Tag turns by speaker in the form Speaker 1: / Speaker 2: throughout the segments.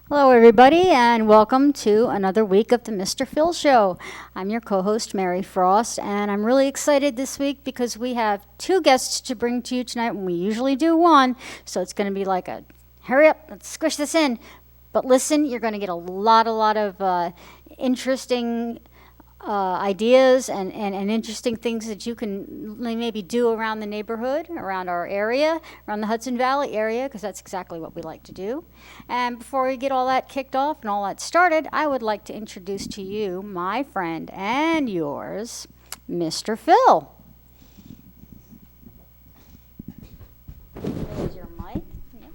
Speaker 1: Hello, everybody, and welcome to another week of the Mr. Phil Show. I'm your co-host, Mary Frost, and I'm really excited this week because we have two guests to bring to you tonight, and we usually do one, so it's going to be like a hurry up, let's squish this in. But listen, you're going to get a lot of interesting ideas and interesting things that you can maybe do around the neighborhood, around our area, around the Hudson Valley area, because that's exactly what we like to do. And before we get all that kicked off and all that started, I would like to introduce to you my friend and yours, Mr. Phil. There's your mic.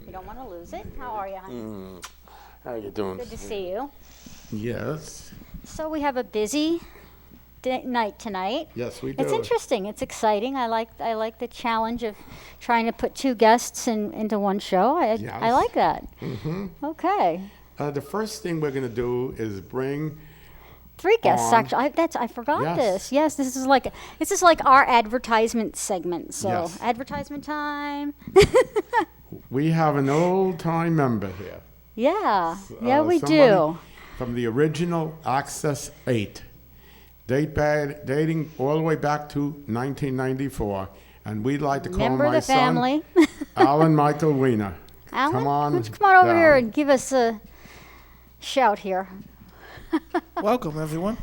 Speaker 1: You don't want to lose it. How are you, honey?
Speaker 2: How are you doing?
Speaker 1: Good to see you.
Speaker 2: Yes.
Speaker 1: So we have a busy night tonight.
Speaker 2: Yes, we do.
Speaker 1: It's interesting. It's exciting. I like the challenge of trying to put two guests into one show. I like that.
Speaker 2: Mm-hmm.
Speaker 1: Okay.
Speaker 2: The first thing we're going to do is bring
Speaker 1: three guests.
Speaker 2: on,
Speaker 1: Actually, I forgot
Speaker 2: yes.
Speaker 1: this. Yes, this is like our advertisement segment. So
Speaker 2: Yes.
Speaker 1: advertisement time.
Speaker 2: We have an old-time member here.
Speaker 1: Yeah. We
Speaker 2: somebody
Speaker 1: do.
Speaker 2: From the original Access 8, dating all the way back to 1994. And we'd like to call
Speaker 1: Member of
Speaker 2: my
Speaker 1: the family.
Speaker 2: son, Alan Michael Wiener.
Speaker 1: Alan,
Speaker 2: Come on
Speaker 1: why don't you come on over
Speaker 2: down.
Speaker 1: here and give us a shout here.
Speaker 3: Welcome, everyone.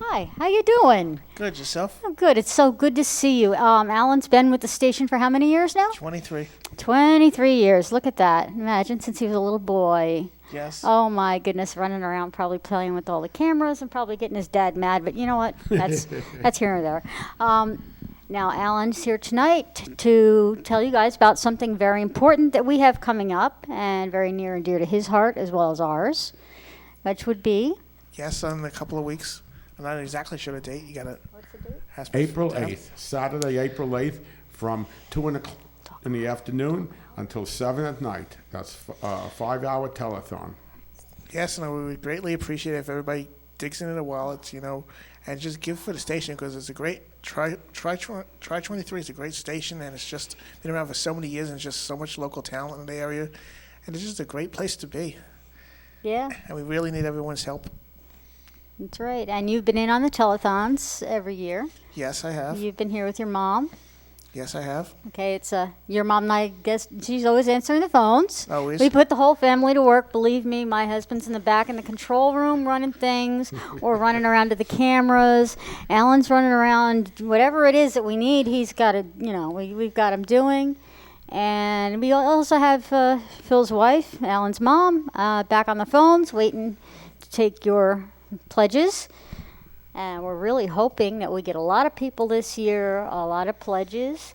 Speaker 1: Hi, how you doing?
Speaker 3: Good, yourself?
Speaker 1: Oh, good. It's so good to see you. Alan's been with the station for how many years now?
Speaker 3: 23.
Speaker 1: 23 years. Look at that. Imagine since he was a little boy.
Speaker 3: Yes.
Speaker 1: Oh, my goodness. Running around, probably playing with all the cameras and probably getting his dad mad. But you know what? That's here and there. Now, Alan's here tonight to tell you guys about something very important that we have coming up and very near and dear to his heart as well as ours, which would be...
Speaker 3: Yes, in a couple of weeks. I'm not exactly sure the date. You got it.
Speaker 1: What's the date?
Speaker 2: April 8th, Saturday, April 8th, from 2 in the afternoon until 7 at night. That's a 5-hour telethon.
Speaker 3: Yes, and we would greatly appreciate it if everybody digs into their wallets, and just give for the station because it's a great Try 23 is a great station, and it's just been around for so many years and just so much local talent in the area, and it's just a great place to be.
Speaker 1: Yeah.
Speaker 3: And we really need everyone's help.
Speaker 1: That's right. And you've been in on the telethons every year.
Speaker 3: Yes, I have.
Speaker 1: You've been here with your mom.
Speaker 3: Yes, I have.
Speaker 1: Okay, it's your mom and I guess she's always answering the phones.
Speaker 3: Always.
Speaker 1: We put the whole family to work. Believe me, my husband's in the back in the control room running things or running around to the cameras. Alan's running around whatever it is that we need. He's got it, we've got him doing. And we also have Phil's wife, Alan's mom, back on the phones waiting to take your pledges. And we're really hoping that we get a lot of people this year, a lot of pledges.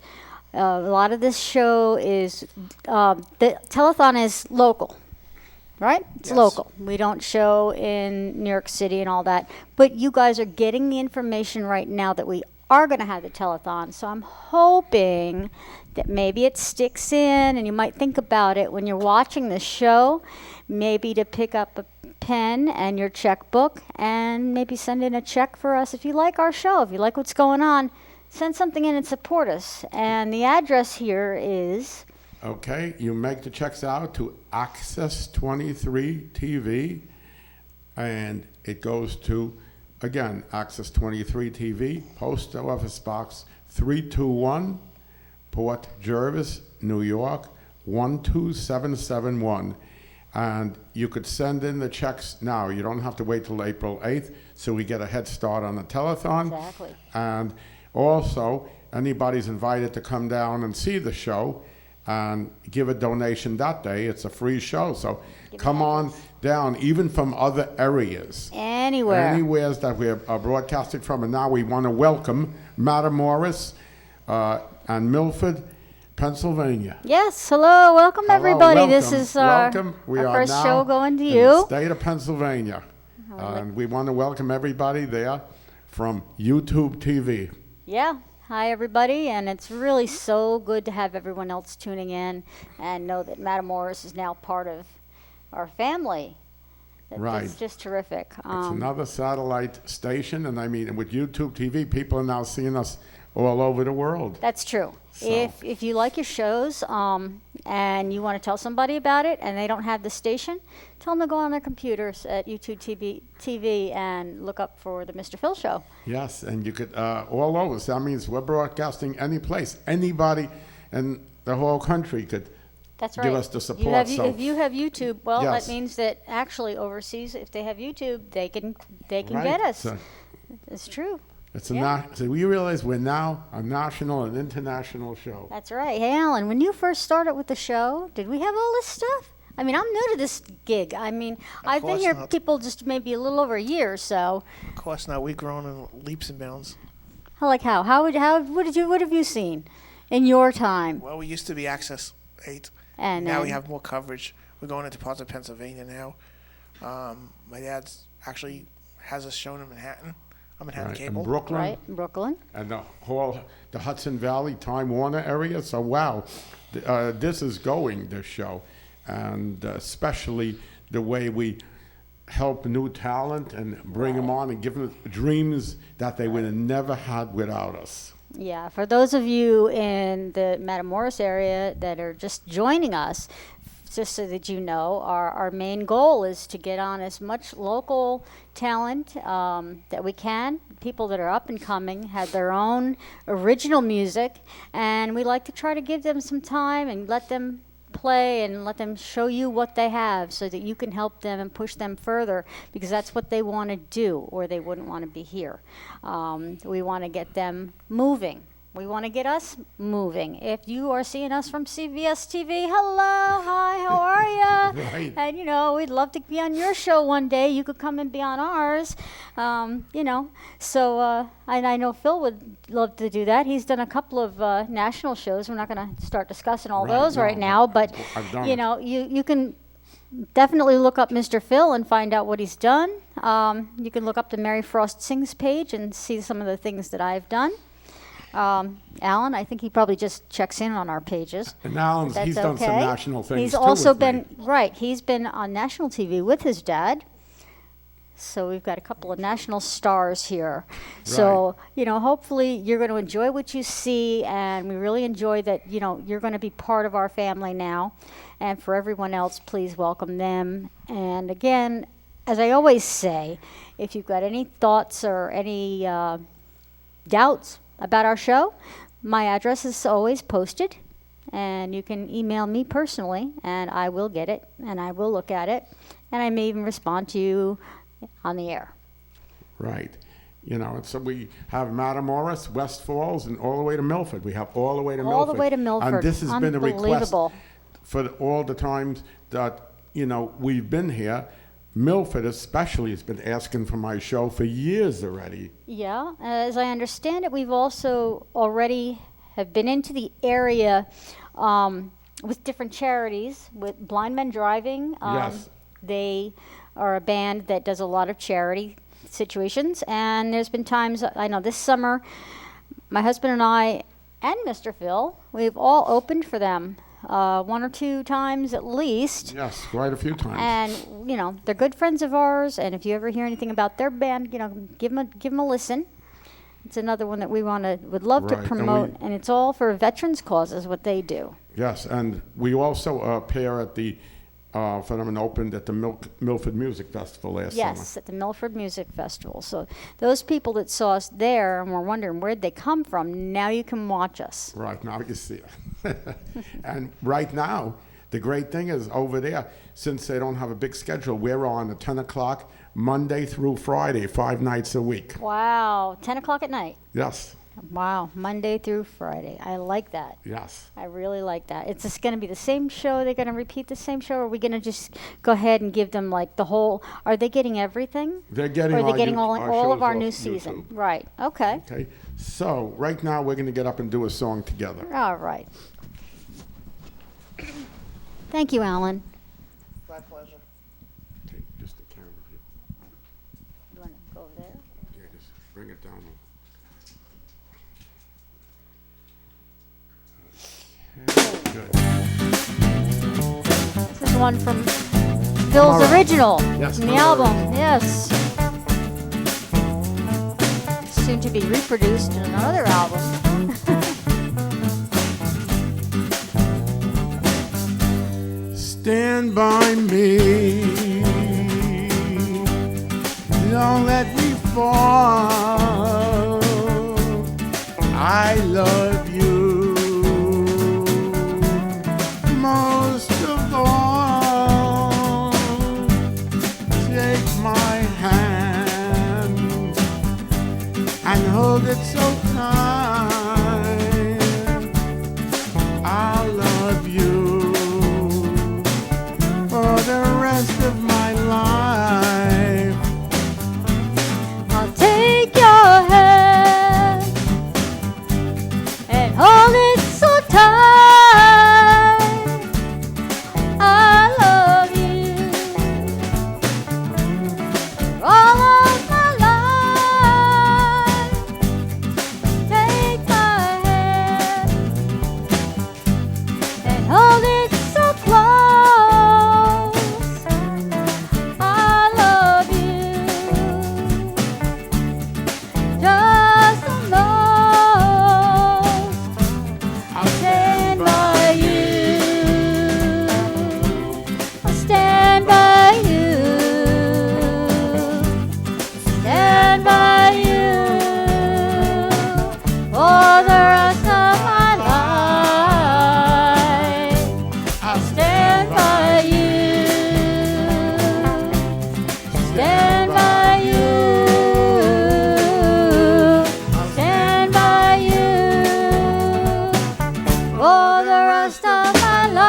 Speaker 1: A lot of this show is, the telethon is local, right? It's
Speaker 3: Yes.
Speaker 1: local. We don't show in New York City and all that. But you guys are getting the information right now that we are going to have the telethon. So I'm hoping that maybe it sticks in and you might think about it when you're watching the show, maybe to pick up a pen and your checkbook and maybe send in a check for us. If you like our show, if you like what's going on, send something in and support us. And the address here is...
Speaker 2: Okay, you make the checks out to Access 23 TV, and it goes to, again, Access 23 TV, Post Office Box 321, Port Jervis, New York, 12771. And you could send in the checks now. You don't have to wait till April 8th, so we get a head start on the telethon.
Speaker 1: Exactly.
Speaker 2: And also, anybody's invited to come down and see the show and give a donation that day. It's a free show, so come on down, even from other areas. Anywheres that we are broadcasting from. And now we want to welcome Matamoros and Milford, Pennsylvania.
Speaker 1: Yes, hello, welcome everybody.
Speaker 2: Welcome.
Speaker 1: This is our first show going to you.
Speaker 2: In the state of Pennsylvania. And we want to welcome everybody there from YouTube TV.
Speaker 1: Yeah, hi everybody, and it's really so good to have everyone else tuning in and know that Matamoros is now part of our family.
Speaker 2: Right.
Speaker 1: It's just terrific.
Speaker 2: It's another satellite station, and I mean, with YouTube TV, people are now seeing us all over the world.
Speaker 1: That's true.
Speaker 2: So-
Speaker 1: If you like your shows and you want to tell somebody about it and they don't have the station, tell them to go on their computers at YouTube TV and look up for the Mr. Phil Show.
Speaker 2: Yes, and you could all over. So that means we're broadcasting any place. Anybody in the whole country could
Speaker 1: That's right.
Speaker 2: give us the support.
Speaker 1: If you have YouTube, well,
Speaker 2: Yes.
Speaker 1: that means that actually overseas, if they have YouTube, they can
Speaker 2: Right,
Speaker 1: get us.
Speaker 2: so
Speaker 1: It's true.
Speaker 2: it's a
Speaker 1: Yeah.
Speaker 2: so we realize we're now a national and international show.
Speaker 1: That's right. Hey, Alan, when you first started with the show, did we have all this stuff? I mean, I'm new to this gig. I mean, I've been
Speaker 3: course
Speaker 1: here
Speaker 3: not.
Speaker 1: people just maybe a little over a year, so
Speaker 3: Of course not. We've grown in leaps and bounds.
Speaker 1: like how? What have you seen in your time?
Speaker 3: Well, we used to be Access 8.
Speaker 1: And
Speaker 3: Now we
Speaker 1: then-
Speaker 3: have more coverage. We're going into parts of Pennsylvania now. My dad's actually has us shown in Manhattan. I'm Manhattan
Speaker 2: Right,
Speaker 3: Cable.
Speaker 2: in Brooklyn
Speaker 1: Right, Brooklyn.
Speaker 2: and the Hudson Valley, Time Warner area. So wow, this is going, this show, and especially the way we help new talent and bring them on and give them dreams that they would have never had without us.
Speaker 1: Yeah, for those of you in the Matamoros area that are just joining us, just so that you know, our main goal is to get on as much local talent that we can. People that are up and coming have their own original music, and we like to try to give them some time and let them play and let them show you what they have so that you can help them and push them further, because that's what they want to do, or they wouldn't want to be here. We want to get them moving. We want to get us moving. If you are seeing us from CBS TV, hello, hi, how are you?
Speaker 2: Right.
Speaker 1: And, you know, we'd love to be on your show one day. You could come and be on ours, you know. So, and I know Phil would love to do that. He's done a couple of national shows. We're not going to start discussing all
Speaker 2: Right,
Speaker 1: those
Speaker 2: no,
Speaker 1: right now, but,
Speaker 2: I've done
Speaker 1: you
Speaker 2: it.
Speaker 1: know, you can definitely look up Mr. Phil and find out what he's done. You can look up the Mary Frost Sings page and see some of the things that I've done. Alan, I think he probably just checks in on our pages.
Speaker 2: And now
Speaker 1: That's
Speaker 2: he's done some
Speaker 1: okay.
Speaker 2: national things
Speaker 1: He's
Speaker 2: too
Speaker 1: also
Speaker 2: with
Speaker 1: been
Speaker 2: me.
Speaker 1: right. He's been on national TV with his dad. So we've got a couple of national stars here. So, you know, hopefully you're going to enjoy what you see, and we really enjoy that, you know, you're going to be part of our family now. And for everyone else, please welcome them. And again, as I always say, if you've got any thoughts or any doubts about our show, my address is always posted, and you can email me personally, and I will get it, and I will look at it, and I may even respond to you on the air.
Speaker 2: Right. You know, and so we have Matamoros, West Falls, and all the way to Milford. We have all the way to Milford.
Speaker 1: All the way to Milford.
Speaker 2: And this has been a request
Speaker 1: Unbelievable.
Speaker 2: for all the times that, you know, we've been here. Milford especially has been asking for my show for years already.
Speaker 1: Yeah, as I understand it, we've also already have been into the area with different charities, with Blind Men Driving.
Speaker 2: Yes.
Speaker 1: They are a band that does a lot of charity situations, and there's been times, I know this summer, my husband and I and Mr. Phil, we've all opened for them one or two times at least.
Speaker 2: Yes, quite a few times.
Speaker 1: And, you know, they're good friends of ours, and if you ever hear anything about their band, you know, give them a listen. It's another one that we would love
Speaker 2: Right,
Speaker 1: to
Speaker 2: and
Speaker 1: promote, and it's all for veterans causes, what they do.
Speaker 2: Yes, and we also appear at the for them and opened at the Milford Music Festival last summer.
Speaker 1: Yes, at the Milford Music Festival. So those people that saw us there and were wondering where'd they come from, now you can watch us.
Speaker 2: Right now you see it. And right now, the great thing is over there, since they don't have a big schedule, we're on at 10 o'clock Monday through Friday, 5 nights a week.
Speaker 1: Wow, 10 o'clock at night.
Speaker 2: Yes,
Speaker 1: Wow, Monday through Friday. I like that.
Speaker 2: yes.
Speaker 1: I really like that. It's just going to be the same show. They're going to repeat the same show. Or are we going to just go ahead and give them like the whole? Are they getting everything?
Speaker 2: They're getting
Speaker 1: Or are they
Speaker 2: our
Speaker 1: getting
Speaker 2: new-
Speaker 1: all
Speaker 2: our
Speaker 1: of our
Speaker 2: shows
Speaker 1: new
Speaker 2: off
Speaker 1: season?
Speaker 2: YouTube.
Speaker 1: Right. Okay.
Speaker 2: Okay, so right now we're going to get up and do a song together.
Speaker 1: All right. Thank you, Alan.
Speaker 3: My pleasure.
Speaker 2: Okay, just the camera view.
Speaker 1: You want to go over there?
Speaker 2: Yeah, just bring it down. Okay, good.
Speaker 1: This is one from Phil's
Speaker 2: Tomorrow.
Speaker 1: original
Speaker 2: Yes,
Speaker 1: from the
Speaker 2: Tomorrow.
Speaker 1: album. Yes. Soon to be reproduced in another album.
Speaker 2: stand by me. Don't let me fall. I love you most of all. Take my hand and hold it so tight. I'll love you for the rest of my life.
Speaker 1: I'll take your hand and hold it so tight. I love you for all of my life. Take my hand and hold it so close. I love you just the most. I'll stand by you. I'll stand by you. Stand by you for the rest of my life. I'll stand by you. Stand by you. Stand by you for the rest of my life.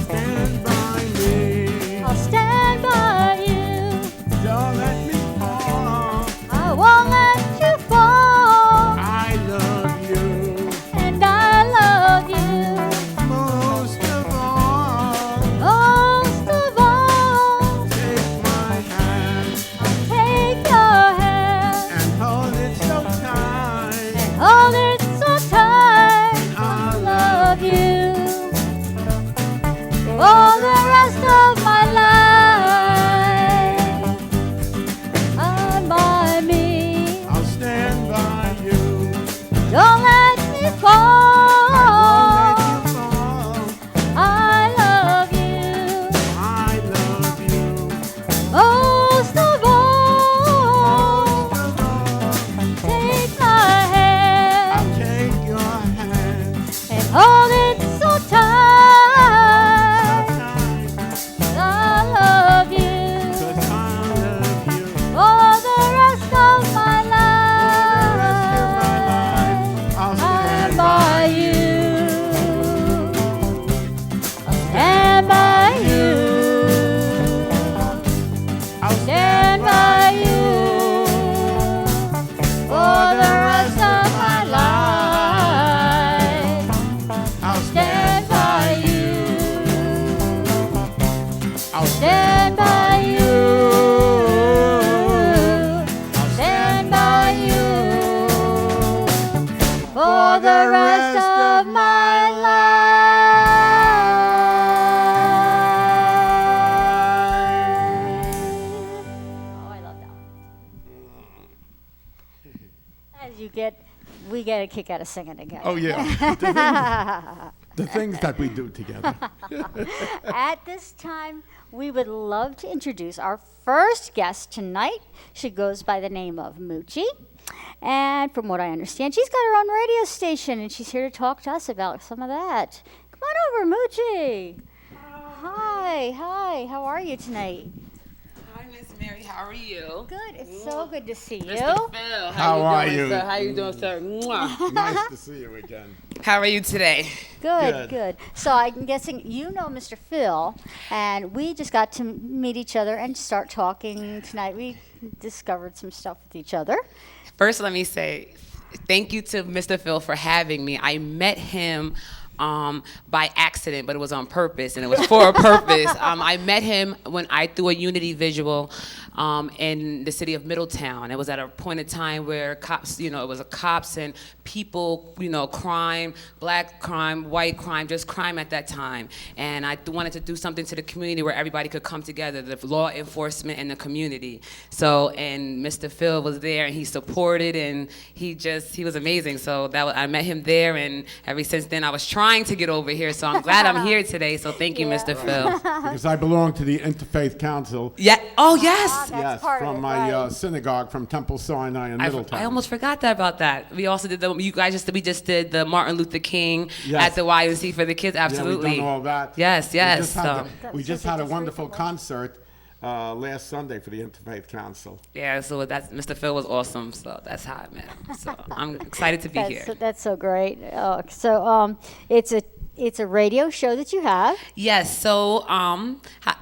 Speaker 2: Stand by me.
Speaker 1: I'll stand by you.
Speaker 2: Don't let me fall.
Speaker 1: I won't let you fall.
Speaker 2: I love you
Speaker 1: And I love you
Speaker 2: most of all.
Speaker 1: most of all.
Speaker 2: Take my hand
Speaker 1: Take your hand
Speaker 2: and hold it so tight.
Speaker 1: and hold it so tight. I love you for the rest of my life. Stand by me.
Speaker 2: I'll stand by you.
Speaker 1: Don't let me fall.
Speaker 2: Won't let you fall.
Speaker 1: I love you
Speaker 2: I love you
Speaker 1: most of all.
Speaker 2: most of all.
Speaker 1: Take my hand
Speaker 2: I'll take your hand
Speaker 1: and hold it so tight. I love you
Speaker 2: 'cause I love you
Speaker 1: for the rest of my life.
Speaker 2: I'll
Speaker 1: Stand
Speaker 2: stand
Speaker 1: by you. I'll stand by you.
Speaker 2: I'll
Speaker 1: Stand by you for the rest of my life.
Speaker 2: I'll
Speaker 1: Stand by you.
Speaker 2: I'll
Speaker 1: Stand by you. Stand by you for the rest of my life. Oh, I love that one. As you get, we get a kick out of singing together.
Speaker 2: Oh yeah. The things that we do together.
Speaker 1: At this time, we would love to introduce our first guest tonight. She goes by the name of Moochie. And from what I understand, she's got her own radio station, and she's here to talk to us about some of that. Come on over, Moochie. Hi, how are you tonight?
Speaker 4: Hi, Miss Mary. How are you?
Speaker 1: Good. It's so good to see you.
Speaker 4: Mr. Phil,
Speaker 2: How
Speaker 4: you
Speaker 2: are
Speaker 4: doing,
Speaker 2: you?
Speaker 4: Sir? How you doing, sir? Mwah.
Speaker 2: Nice to see you again.
Speaker 4: How are you today?
Speaker 1: Good, good. So I'm guessing you know Mr. Phil, and we just got to meet each other and start talking tonight. We discovered some stuff with each other.
Speaker 4: First, let me say thank you to Mr. Phil for having me. I met him by accident, but it was on purpose, and it was for a purpose. I met him when I threw a Unity visual in the city of Middletown. It was at a point in time where cops, it was a cops and people, crime, black crime, white crime, just crime at that time. And I wanted to do something to the community where everybody could come together, the law enforcement and the community. So, and Mr. Phil was there, and he supported, and he was amazing. So I met him there, and ever since then I was trying to get over here. So I'm glad I'm here today. So thank you, Mr. Phil.
Speaker 2: Because I belong to the Interfaith Council.
Speaker 4: Yeah. Oh, yes.
Speaker 1: That's
Speaker 2: Yes,
Speaker 1: part of
Speaker 2: from
Speaker 1: it,
Speaker 2: my
Speaker 1: right.
Speaker 2: synagogue from Temple Sinai in Middletown.
Speaker 4: I almost forgot about that. We also did we just did the Martin Luther King
Speaker 2: Yes.
Speaker 4: at the YMC for the kids. Absolutely.
Speaker 2: Yeah, we've done all that.
Speaker 4: Yes.
Speaker 2: We just had a wonderful concert last Sunday for the Interfaith Council.
Speaker 4: Yeah, so Mr. Phil was awesome. So that's how I met him. So I'm excited to be here.
Speaker 1: That's so great. It's a radio show that you have.
Speaker 4: Yes, so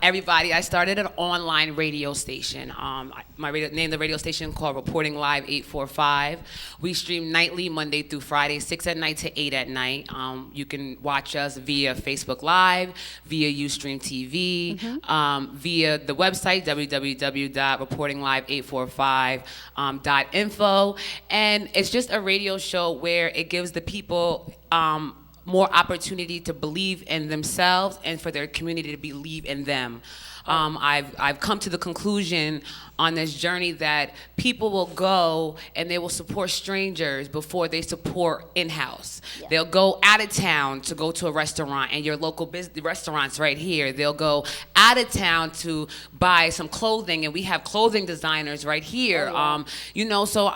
Speaker 4: everybody, I started an online radio station. Named the radio station called Reporting Live 845. We stream nightly, Monday through Friday, 6 at night to 8 at night. You can watch us via Facebook Live, via Ustream TV, via the website, www.reportinglive845.info. And it's just a radio show where it gives the people more opportunity to believe in themselves and for their community to believe in them. I've come to the conclusion on this journey that people will go and they will support strangers before they support in-house. Yeah. They'll go out of town to go to a restaurant, and your local restaurants right here. They'll go out of town to buy some clothing, and we have clothing designers right here. Oh, yeah. So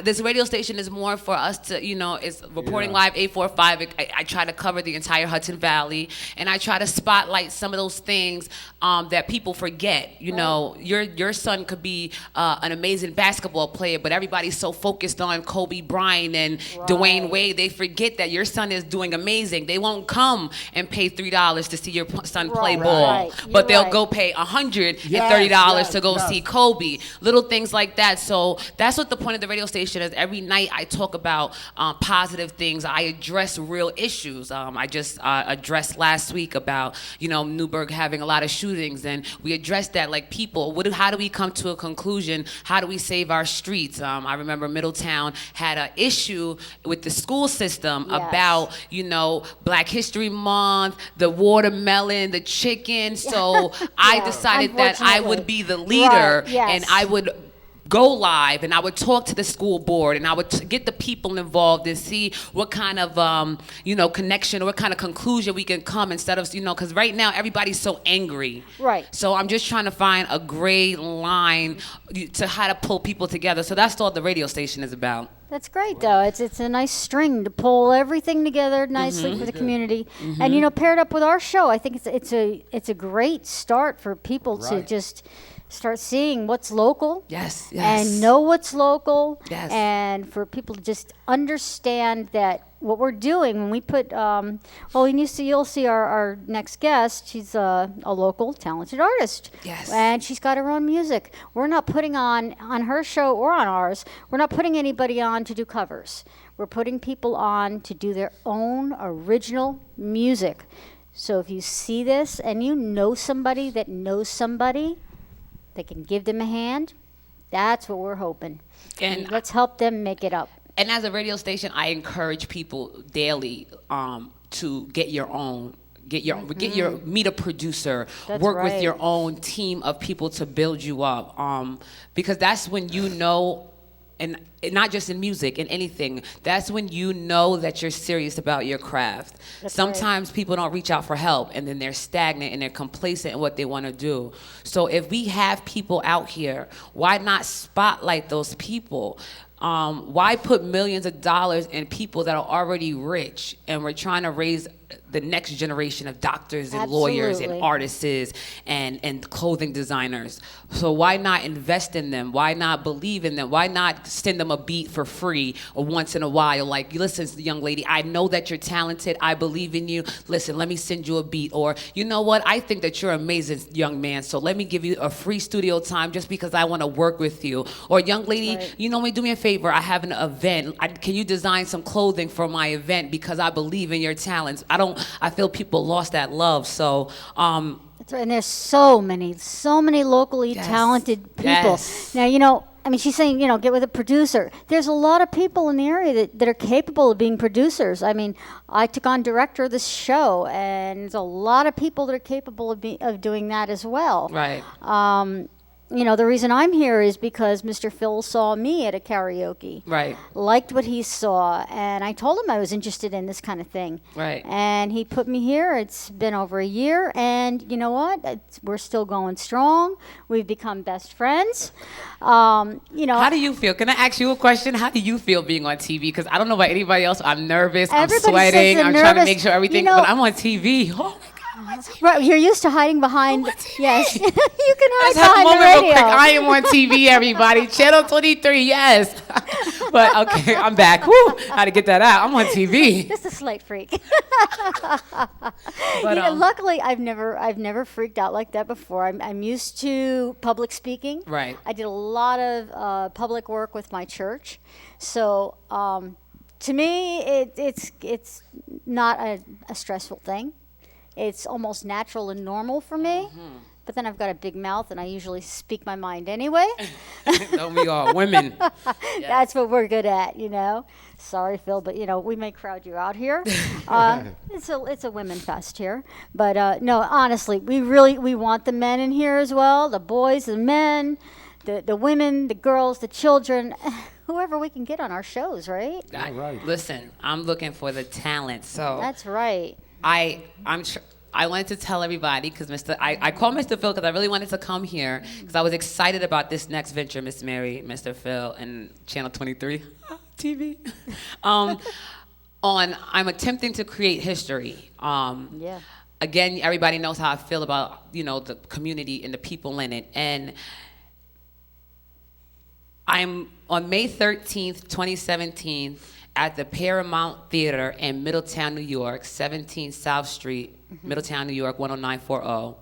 Speaker 4: this radio station is more for us to, it's Reporting Live 845. I try to cover the entire Hudson Valley, and I try to spotlight some of those things that people forget. Your son could be an amazing basketball player, but everybody's so focused on Kobe Bryant and Dwayne Wade, they forget that your son is doing amazing. They won't come and pay $3 to see your son play ball, but they'll go pay $130 to go see Kobe. Little things like that. So that's what the point of the radio station is. Every night I talk about positive things. I address real issues. I just addressed last week about Newburgh having a lot of shootings, and we addressed that like people. How do we come to a conclusion? How do we save our streets? I remember Middletown had an issue with the school system about Black History Month, the watermelon, the chicken. So I decided that I would be the leader, and I would go live, and I would talk to the school board, and I would get the people involved and see what kind of connection or what kind of conclusion we can come, instead of because right now everybody's so angry. Right. So I'm just trying to find a gray line to how to pull people together. So that's all the radio station is about.
Speaker 1: That's great, though. It's a nice string to pull everything together nicely for the community, and paired up with our show. I think it's a great start for people to just start seeing what's local. Yes. And know what's local. Yes. And for people to just understand that what we're doing when we put, you'll see our next guest. She's a local talented artist. Yes. And she's got her own music. We're not putting on her show or on ours, we're not putting anybody on to do covers. We're putting people on to do their own original music. So if you see this and you know somebody that knows somebody that can give them a hand, that's what we're hoping. And let's help them make it up.
Speaker 4: And as a radio station, I encourage people daily to get your own. Meet a producer. That's work with your own team of people to build you up. Because that's when and not just in music, in anything, that's when you know that you're serious about your craft. Sometimes people don't reach out for help, and then they're stagnant and they're complacent in what they want to do. So if we have people out here, why not spotlight those people? Why put millions of dollars in people that are already rich, and we're trying to raise the next generation of doctors and lawyers and
Speaker 1: Absolutely.
Speaker 4: artists and clothing designers. So why not invest in them? Why not believe in them? Why not send them a beat for free or once in a while? Like, listen, young lady, I know that you're talented. I believe in you. Listen, let me send you a beat. Or, you know what? I think that you're amazing, young man. So let me give you a free studio time just because I want to work with you. Or, young lady,
Speaker 1: Right.
Speaker 4: you know me, do me a favor. I have an event. Can you design some clothing for my event because I believe in your talents? I feel people lost that love. So,
Speaker 1: That's right. And there's so many locally
Speaker 4: Yes.
Speaker 1: talented people.
Speaker 4: Yes.
Speaker 1: Now, you know, I mean, she's saying, you know, get with a producer. There's a lot of people in the area that are capable of being producers. I mean, I took on director of this show, and there's a lot of people that are capable of doing that as well.
Speaker 4: right.
Speaker 1: You know, the reason I'm here is because Mr. Phil saw me at a karaoke.
Speaker 4: Right.
Speaker 1: Liked what he saw, and I told him I was interested in this kind of thing.
Speaker 4: Right.
Speaker 1: And he put me here. It's been over a year, and you know what? We're still going strong. We've become best friends. You know,
Speaker 4: How do you feel? Can I ask you a question? How do you feel being on TV? Because I don't know about anybody else. I'm nervous. I'm
Speaker 1: Everybody says
Speaker 4: sweating.
Speaker 1: they're
Speaker 4: I'm trying to
Speaker 1: nervous.
Speaker 4: make sure everything.
Speaker 1: You know-
Speaker 4: But I'm on TV. Oh my God. I'm on TV.
Speaker 1: right, you're used to hiding behind.
Speaker 4: on TV.
Speaker 1: Yes, you can
Speaker 4: I
Speaker 1: hide
Speaker 4: just have a
Speaker 1: behind the
Speaker 4: moment real
Speaker 1: radio.
Speaker 4: quick. I am on TV, everybody. Channel 23, yes. But okay, I'm back. Woo! How to get that out? I'm on TV.
Speaker 1: Just a slight freak.
Speaker 4: But,
Speaker 1: You know, luckily, I've never freaked out like that before. I'm used to public speaking.
Speaker 4: Right.
Speaker 1: I did a lot of public work with my church, so to me, it's not a stressful thing. It's almost natural and normal for me. But then I've got a big mouth, and I usually speak my mind anyway.
Speaker 4: Don't we all women?
Speaker 1: That's what we're good at, you know. Sorry, Phil, but you know we may crowd you out here. It's a women fest here, but no, honestly, we want the men in here as well. The boys, the men, the women, the girls, the children, whoever we can get on our shows, right?
Speaker 2: Right.
Speaker 4: Listen, I'm looking for the talent. So
Speaker 1: That's right.
Speaker 4: I wanted to tell everybody because I called Mr. Phil because I really wanted to come here because I was excited about this next venture, Miss Mary, Mr. Phil, and Channel 23 TV. I'm attempting to create history.
Speaker 1: Yeah.
Speaker 4: Again, everybody knows how I feel about, you know, the community and the people in it. And I'm on May 13th, 2017, at the Paramount Theater in Middletown, New York, 17 South Street, Middletown, New York, 10940.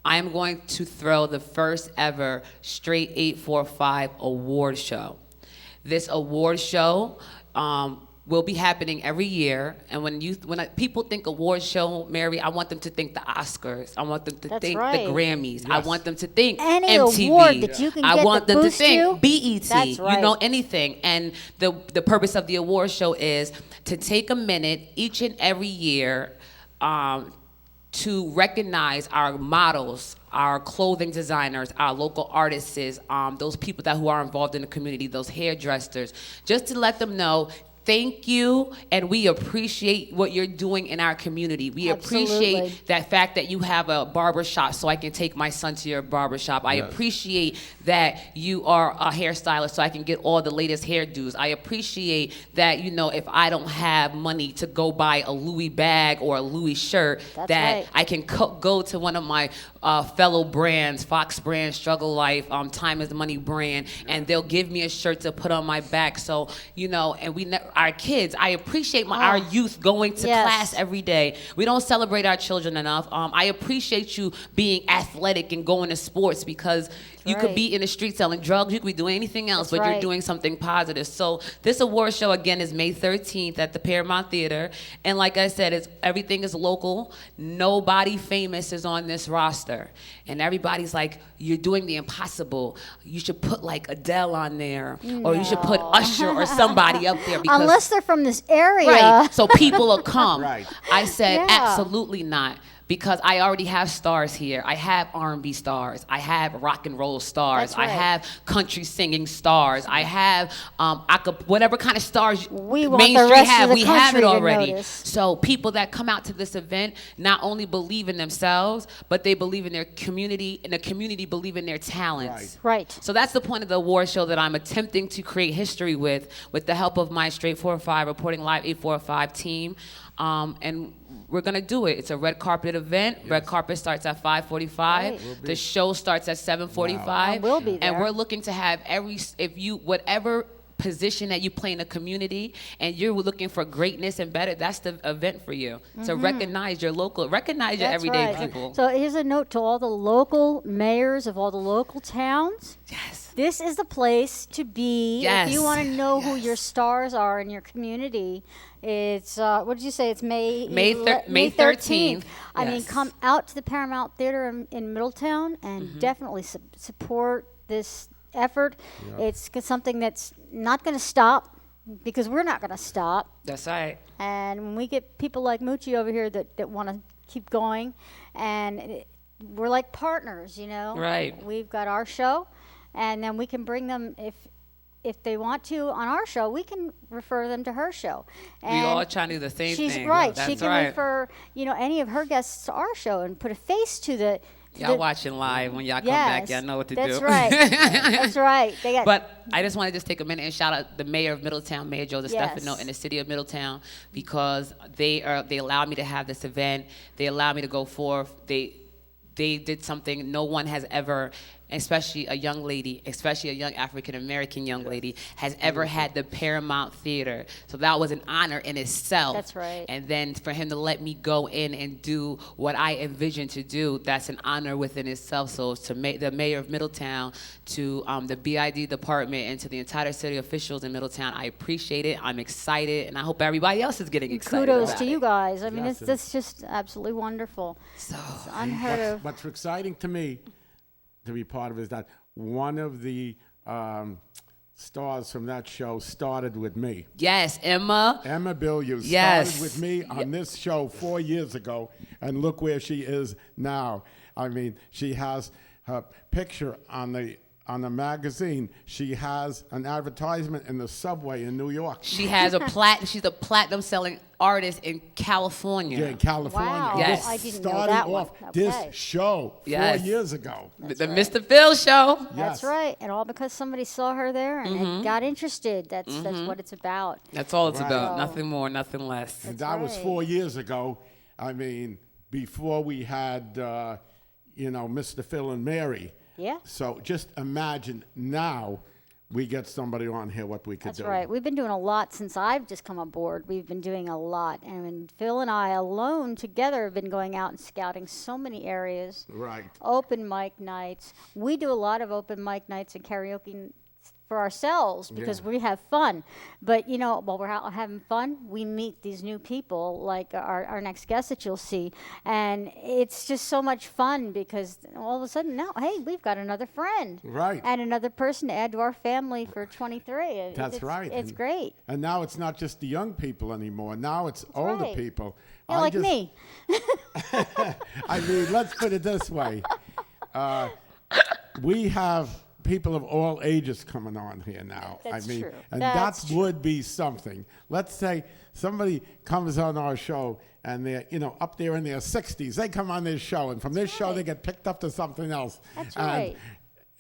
Speaker 4: I am going to throw the first ever Straight 845 award show. This award show will be happening every year, and when people think award show, Mary, I want them to think the Oscars. I want them to
Speaker 1: That's
Speaker 4: think
Speaker 1: right.
Speaker 4: the Grammys. I
Speaker 2: Yes.
Speaker 4: want them to think
Speaker 1: Any
Speaker 4: MTV.
Speaker 1: award that you can
Speaker 4: I
Speaker 1: get
Speaker 4: want
Speaker 1: to
Speaker 4: them to
Speaker 1: boost
Speaker 4: think
Speaker 1: you,
Speaker 4: BET.
Speaker 1: that's right.
Speaker 4: You know, anything. And the purpose of the award show is to take a minute each and every year to recognize our models, our clothing designers, our local artists, those people who are involved in the community, those hairdressers, just to let them know, thank you, and we appreciate what you're doing in our community. We
Speaker 1: Absolutely.
Speaker 4: appreciate that fact that you have a barber shop so I can take my son to your barber shop. I
Speaker 2: Yes.
Speaker 4: appreciate that you are a hairstylist so I can get all the latest hairdos. I appreciate that, you know, if I don't have money to go buy a Louis bag or a Louis shirt,
Speaker 1: That's
Speaker 4: that
Speaker 1: right.
Speaker 4: I can go to one of my fellow brands, Fox brand, Struggle Life, Time is Money brand, and they'll give me a shirt to put on my back. So, you know, and our kids, I appreciate our youth going to
Speaker 1: Yes.
Speaker 4: class every day. We don't celebrate our children enough. I appreciate you being athletic and going to sports because you could
Speaker 1: right.
Speaker 4: be in the street selling drugs, you could be doing anything else,
Speaker 1: That's
Speaker 4: but you're
Speaker 1: right.
Speaker 4: doing something positive. So this award show again is May 13th at the Paramount Theater, and like I said, everything is local. Nobody famous is on this roster, and everybody's like, "You're doing the impossible. You should put like Adele on there, or you should put Usher or somebody up there." Because
Speaker 1: Unless they're from this area.
Speaker 4: right, so people will come.
Speaker 2: Right.
Speaker 4: I said,
Speaker 1: Yeah.
Speaker 4: absolutely not. Because I already have stars here. I have R&B stars. I have rock and roll stars.
Speaker 1: That's right.
Speaker 4: I have country singing stars. I have whatever kind of stars
Speaker 1: We want
Speaker 4: Main
Speaker 1: the
Speaker 4: Street
Speaker 1: rest of
Speaker 4: have.
Speaker 1: the
Speaker 4: We have
Speaker 1: country
Speaker 4: it
Speaker 1: to
Speaker 4: already.
Speaker 1: notice.
Speaker 4: So people that come out to this event not only believe in themselves, but they believe in their community, and the community believe in their talents.
Speaker 1: Right.
Speaker 4: So that's the point of the award show that I'm attempting to create history with the help of my Straight 45 Reporting Live 845 team. And we're gonna do it. It's a red carpet event.
Speaker 2: Yes.
Speaker 4: Red carpet starts at 5:45.
Speaker 1: Right.
Speaker 4: The show starts at 7:45.
Speaker 1: And we'll be
Speaker 4: And
Speaker 1: there.
Speaker 4: we're looking to have whatever position that you play in the community and you're looking for greatness and better, that's the event for you. To recognize your
Speaker 1: That's
Speaker 4: everyday
Speaker 1: right.
Speaker 4: people.
Speaker 1: So here's a note to all the local mayors of all the local towns.
Speaker 4: Yes.
Speaker 1: This is the place to be
Speaker 4: Yes.
Speaker 1: if you want to know who your stars are in your community. It's what did you say? It's May 13th. I mean,
Speaker 4: Yes.
Speaker 1: come out to the Paramount Theater in Middletown and definitely support this effort. It's something that's not going to stop because we're not going to stop.
Speaker 4: That's right.
Speaker 1: And when we get people like Moochie over here that want to keep going, we're like partners, you know.
Speaker 4: Right.
Speaker 1: We've got our show, and then we can bring them if they want to on our show. We can refer them to her show. And
Speaker 4: We all trying to do the same
Speaker 1: she's
Speaker 4: thing.
Speaker 1: right.
Speaker 4: That's
Speaker 1: She can
Speaker 4: right.
Speaker 1: refer any of her guests to our show and put a face to the.
Speaker 4: Y'all watching live when y'all come back. Y'all know what to do.
Speaker 1: That's right. That's right. They got.
Speaker 4: But I just want to just take a minute and shout out the mayor of Middletown, Mayor Joe DeStefano,
Speaker 1: Yes.
Speaker 4: and the city of Middletown, because they allowed me to have this event. They allowed me to go forth. They did something no one has ever, especially a young lady, especially a young African-American young lady, has ever had the Paramount Theater. So that was an honor in itself.
Speaker 1: That's right.
Speaker 4: And then for him to let me go in and do what I envisioned to do, that's an honor within itself. So to the mayor of Middletown, to the BID department, and to the entire city officials in Middletown, I appreciate it. I'm excited, and I hope everybody else is getting excited.
Speaker 1: Kudos
Speaker 4: about
Speaker 1: to
Speaker 4: it.
Speaker 1: you guys. I mean,
Speaker 2: Yes,
Speaker 1: that's just absolutely wonderful.
Speaker 4: So,
Speaker 1: It's unheard of.
Speaker 2: What's exciting to me to be part of is that one of the stars from that show started with me.
Speaker 4: yes, Emma.
Speaker 2: Emma Billiou
Speaker 4: Yes.
Speaker 2: started with me on this show 4 years ago, and look where she is now. I mean, she has her picture on the magazine. She has an advertisement in the subway in New York.
Speaker 4: She's a platinum selling artist in California.
Speaker 2: Yeah, in California.
Speaker 1: Wow.
Speaker 4: Yes.
Speaker 2: This
Speaker 1: I didn't know
Speaker 2: started
Speaker 1: that one.
Speaker 2: off
Speaker 1: Okay.
Speaker 2: this show 4
Speaker 4: Yes.
Speaker 2: years ago.
Speaker 4: The Mr. Phil show.
Speaker 1: That's
Speaker 2: Yes.
Speaker 1: right, and all because somebody saw her there and got interested. That's what it's about.
Speaker 4: That's all it's
Speaker 2: Right.
Speaker 4: about.
Speaker 1: So-
Speaker 4: Nothing more, nothing less.
Speaker 2: And
Speaker 1: That's
Speaker 2: that was
Speaker 1: right.
Speaker 2: 4 years ago. I mean, before we had, Mr. Phil and Mary.
Speaker 1: Yeah.
Speaker 2: So just imagine now we get somebody on here, what we could
Speaker 1: That's
Speaker 2: do.
Speaker 1: right. We've been doing a lot since I've just come aboard. We've been doing a lot, and Phil and I alone together have been going out and scouting so many areas.
Speaker 2: Right.
Speaker 1: Open mic nights. We do a lot of open mic nights and karaoke for ourselves because
Speaker 2: Yeah.
Speaker 1: we have fun. But while we're out having fun, we meet these new people like our next guest that you'll see, and it's just so much fun because all of a sudden now, hey, we've got another friend,
Speaker 2: Right.
Speaker 1: and another person to add to our family for 23.
Speaker 2: That's right.
Speaker 1: It's great.
Speaker 2: And now it's not just the young people anymore. Now it's older
Speaker 1: right.
Speaker 2: people.
Speaker 1: Yeah, like me.
Speaker 2: I mean, let's put it this way. We have people of all ages coming on here now.
Speaker 1: That's
Speaker 2: I mean,
Speaker 1: true.
Speaker 2: and
Speaker 1: That's
Speaker 2: that would be something. Let's say somebody comes on our show and they're, up there in their 60s. They come on this show, and from this show they get picked up to something else.
Speaker 1: That's
Speaker 2: and,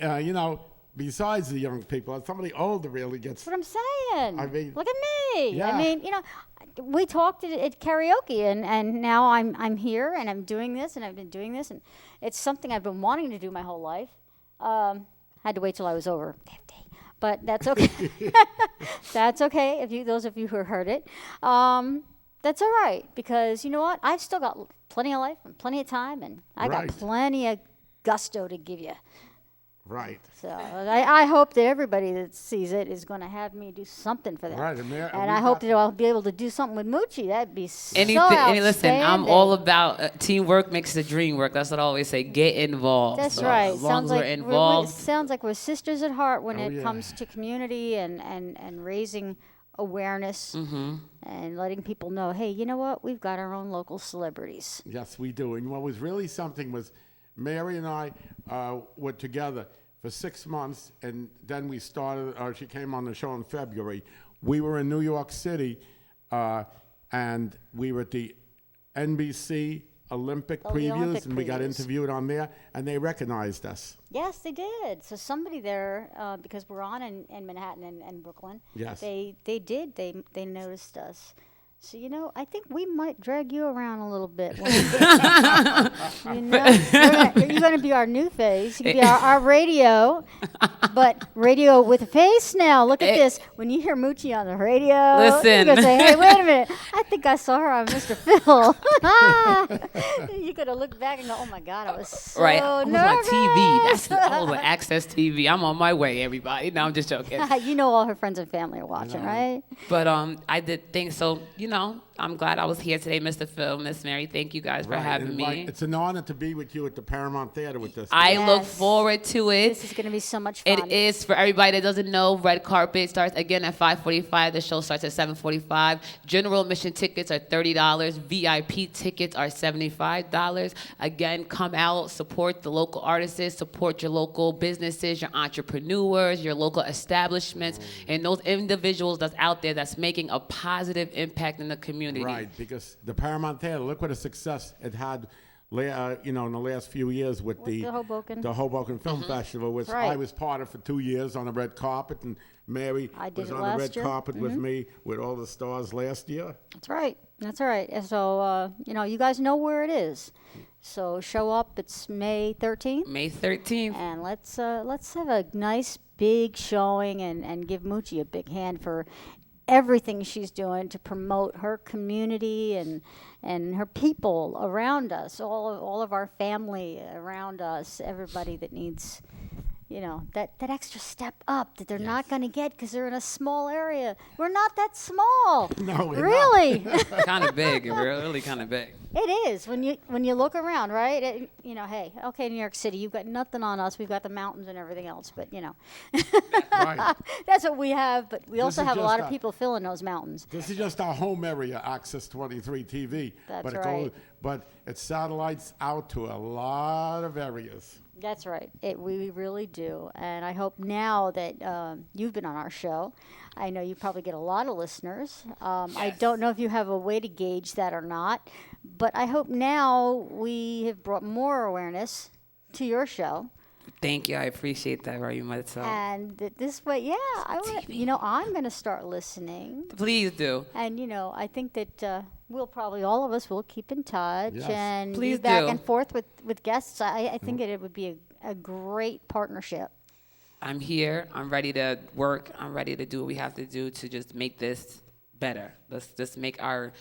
Speaker 1: right.
Speaker 2: besides the young people, somebody older really gets.
Speaker 1: That's what I'm saying.
Speaker 2: I mean,
Speaker 1: look at me.
Speaker 2: yeah.
Speaker 1: I mean, we talked at karaoke, and now I'm here, and I'm doing this, and I've been doing this, and it's something I've been wanting to do my whole life. Had to wait till I was over 50, but that's okay. That's okay. Those of you who heard it, that's all right, because you know what? I've still got plenty of life and plenty of time, and I got
Speaker 2: Right.
Speaker 1: plenty of gusto to give you.
Speaker 2: Right.
Speaker 1: So I hope that everybody that sees it is going to have me do something for them.
Speaker 2: Right, and
Speaker 1: And
Speaker 2: we
Speaker 1: I hope
Speaker 2: got-
Speaker 1: that I'll be able to do something with Moochie. That'd be so
Speaker 4: Listen, I'm all about teamwork makes the dream work. That's what I always say. Get involved.
Speaker 1: That's
Speaker 4: So
Speaker 1: right.
Speaker 4: As long as we're
Speaker 1: we
Speaker 4: involved.
Speaker 1: sounds like we're sisters at heart when
Speaker 2: Oh,
Speaker 1: it
Speaker 2: yeah.
Speaker 1: comes to community and raising awareness and letting people know, hey, you know what? We've got our own local celebrities.
Speaker 2: Yes, we do. And what was really something was Mary and I were together for 6 months, and then we started, she came on the show in February. We were in New York City, and we were at the NBC Olympic
Speaker 1: Oh, the
Speaker 2: previews,
Speaker 1: Olympic
Speaker 2: and we got
Speaker 1: previews.
Speaker 2: interviewed on there, and they recognized us.
Speaker 1: Yes, they did. So somebody there, because we're on in Manhattan and Brooklyn,
Speaker 2: Yes.
Speaker 1: they noticed us. So, I think we might drag you around a little bit. You're going to be our new face. You can be our radio, but radio with a face now. Look at this. When you hear Moochie on the radio,
Speaker 4: Listen.
Speaker 1: you're going to say, hey, wait a minute. I think I saw her on Mr. Phil. You're going to look back and go, oh, my God, I was so
Speaker 4: Right. I was
Speaker 1: nervous.
Speaker 4: on TV. I was on Access TV. I'm on my way, everybody. No, I'm just joking.
Speaker 1: You know all her friends and family are watching, right?
Speaker 4: But I did things. So, I'm glad I was here today, Mr. Phil, Miss Mary. Thank you guys for having me.
Speaker 2: It's an honor to be with you at the Paramount Theater with this.
Speaker 4: I look
Speaker 1: Yes.
Speaker 4: forward to it.
Speaker 1: This is going to be so much fun.
Speaker 4: It is, for everybody that doesn't know, red carpet starts again at 5:45. The show starts at 7:45. General admission tickets are $30. VIP tickets are $75. Again, come out, support the local artists, support your local businesses, your entrepreneurs, your local establishments, and those individuals that's out there that's making a positive impact in the community.
Speaker 2: Right, because the Paramount Theater, look what a success it had, in the last few years with
Speaker 1: the Hoboken.
Speaker 2: Film Festival, which
Speaker 1: Right.
Speaker 2: I was part of for 2 years on the red carpet, and Mary
Speaker 1: I did
Speaker 2: was
Speaker 1: it
Speaker 2: on the
Speaker 1: last
Speaker 2: red
Speaker 1: year.
Speaker 2: carpet with me with all the stars last year.
Speaker 1: That's right. That's all right. And so, you guys know where it is. So show up. It's May 13th.
Speaker 4: May 13th.
Speaker 1: And let's have a nice big showing and give Moochie a big hand for everything she's doing to promote her community and her people around us, all of our family around us, everybody that needs, that extra step up that they're not going to get because they're in a small area. We're not that small.
Speaker 2: No, we're
Speaker 1: really.
Speaker 4: Kind of big, really kind of big.
Speaker 1: It is when you look around, right? Hey, okay, New York City, you've got nothing on us. We've got the mountains and everything else, but
Speaker 2: Right.
Speaker 1: that's what we have. But we also
Speaker 2: is
Speaker 1: have a lot
Speaker 2: just
Speaker 1: of people filling those mountains.
Speaker 2: This is just our home area, Access 23 TV.
Speaker 1: That's
Speaker 2: but
Speaker 1: right.
Speaker 2: But it satellites out to a lot of areas.
Speaker 1: That's right. We really do. And I hope now that you've been on our show, I know you probably get a lot of listeners. I don't know if you have a way to gauge that or not, but I hope now we have brought more awareness to your show.
Speaker 4: Thank you. I appreciate that very much. So.
Speaker 1: And this way, I'm going to start listening.
Speaker 4: Please do.
Speaker 1: And, I think that we'll probably, all of us will keep in touch
Speaker 2: Yes.
Speaker 1: and
Speaker 4: Please
Speaker 1: be back
Speaker 4: do.
Speaker 1: and forth with guests. I think it would be a great partnership.
Speaker 4: I'm here. I'm ready to work. I'm ready to do what we have to do to just make this better. Let's just make our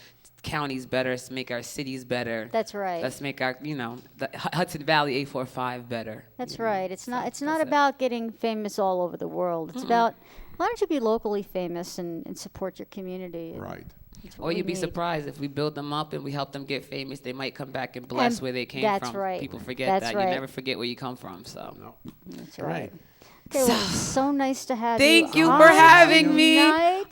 Speaker 4: counties better. Let's make our cities better.
Speaker 1: That's right.
Speaker 4: Let's make our, the Hudson Valley 845 better.
Speaker 1: That's right. It's not
Speaker 4: that's it.
Speaker 1: about getting famous all over the world. It's about, why don't you be locally famous and support your community?
Speaker 2: Right.
Speaker 1: It's what
Speaker 4: Or
Speaker 1: we
Speaker 4: you'd be
Speaker 1: need.
Speaker 4: surprised if we build them up and we help them get famous, they might come back and bless
Speaker 1: And
Speaker 4: where they came
Speaker 1: that's
Speaker 4: from.
Speaker 1: right.
Speaker 4: People forget
Speaker 1: That's
Speaker 4: that.
Speaker 1: right.
Speaker 4: You never forget where you come from. So.
Speaker 2: No.
Speaker 1: That's
Speaker 2: Right.
Speaker 1: right. Okay, well, it's so nice to have
Speaker 4: Thank you
Speaker 1: on
Speaker 4: for having me.
Speaker 1: tonight.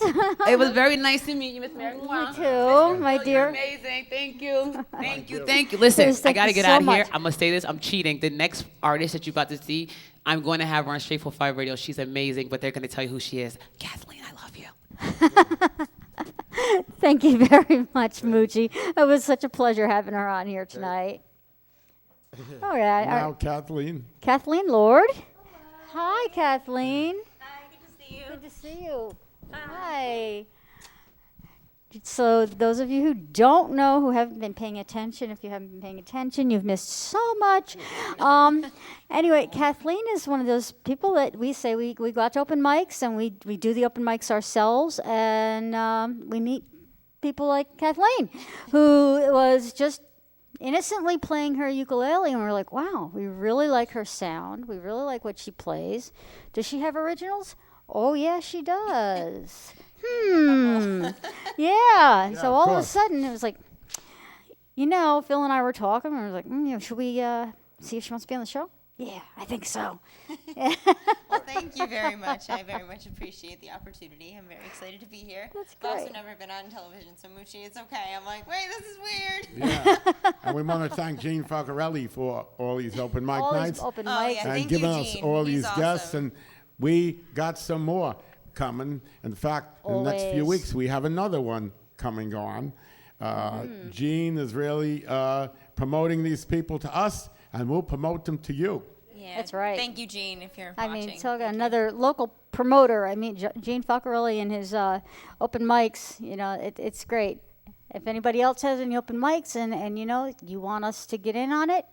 Speaker 4: It was very nice to meet you, Miss Mary.
Speaker 1: You too, my
Speaker 4: You're
Speaker 1: dear.
Speaker 4: amazing. Thank you. Thank you. Thank you. Listen,
Speaker 1: Yes,
Speaker 4: I
Speaker 1: thank
Speaker 4: got to
Speaker 1: you
Speaker 4: get
Speaker 1: so
Speaker 4: out of here.
Speaker 1: much.
Speaker 4: I'm going to say this. I'm cheating. The next artist that you're about to see, I'm going to have her on Straight for Five Radio. She's amazing, but they're going to tell you who she is. Kathleen, I love you.
Speaker 1: Thank you very much, Moochie. It was such a pleasure having her on here tonight. All right.
Speaker 2: Now, Kathleen.
Speaker 1: Kathleen Lord. Hi, Kathleen.
Speaker 5: Hi, good to see you.
Speaker 1: Good to see you. Hi. So those of you who don't know, who haven't been paying attention, if you haven't been paying attention, you've missed so much. Anyway, Kathleen is one of those people that we say we go out to open mics and we do the open mics ourselves, and we meet people like Kathleen, who was just innocently playing her ukulele, and we're like, wow, we really like her sound. We really like what she plays. Does she have originals? Oh, yeah, she does. Yeah. So all of a
Speaker 2: course.
Speaker 1: sudden, it was like, Phil and I were talking, and we were like, should we see if she wants to be on the show? Yeah, I think so.
Speaker 5: Well, thank you very much. I very much appreciate the opportunity. I'm very excited to be here.
Speaker 1: That's
Speaker 5: I've also
Speaker 1: great.
Speaker 5: never been on television, so Moochie, it's okay. I'm like, wait, this is weird.
Speaker 2: Yeah. And we want to thank Gene Falcarelli for all these open mic
Speaker 1: All
Speaker 2: nights
Speaker 1: these open
Speaker 5: Oh,
Speaker 1: mics.
Speaker 5: yeah.
Speaker 2: and
Speaker 5: Thank
Speaker 2: giving
Speaker 5: you,
Speaker 2: us
Speaker 5: Gene.
Speaker 2: all
Speaker 5: He's
Speaker 2: these guests.
Speaker 5: awesome.
Speaker 2: And we got some more coming. In fact, in the next few
Speaker 1: Always.
Speaker 2: weeks, we have another one coming on. Gene is really promoting these people to us, and we'll promote them to you.
Speaker 5: Yeah.
Speaker 1: That's right.
Speaker 5: Thank you, Gene, if you're
Speaker 1: I
Speaker 5: watching.
Speaker 1: mean, so another local promoter. I mean, Gene Falcarelli and his open mics, it's great. If anybody else has any open mics and you want us to get in on it,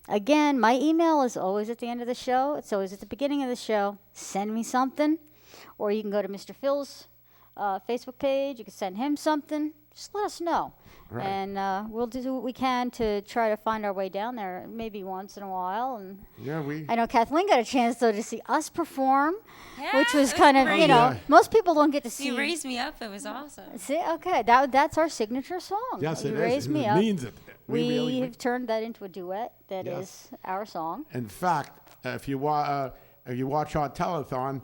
Speaker 1: again, my email is always at the end of the show. It's always at the beginning of the show. Send me something. Or you can go to Mr. Phil's Facebook page. You can send him something. Just let us know.
Speaker 2: Right.
Speaker 1: And we'll do what we can to try to find our way down there, maybe once in a while. And I know Kathleen got a chance, though, to see us perform, which was kind of,
Speaker 5: great.
Speaker 1: Most people don't get to see.
Speaker 5: You raised me up. It was awesome.
Speaker 1: See, okay, that's our signature song.
Speaker 2: Yes,
Speaker 1: You
Speaker 2: it
Speaker 1: Raise
Speaker 2: is.
Speaker 1: Me
Speaker 2: It
Speaker 1: Up.
Speaker 2: means it.
Speaker 1: We have turned that into a duet. That
Speaker 2: Yes.
Speaker 1: is our song.
Speaker 2: In fact, if you watch our telethon,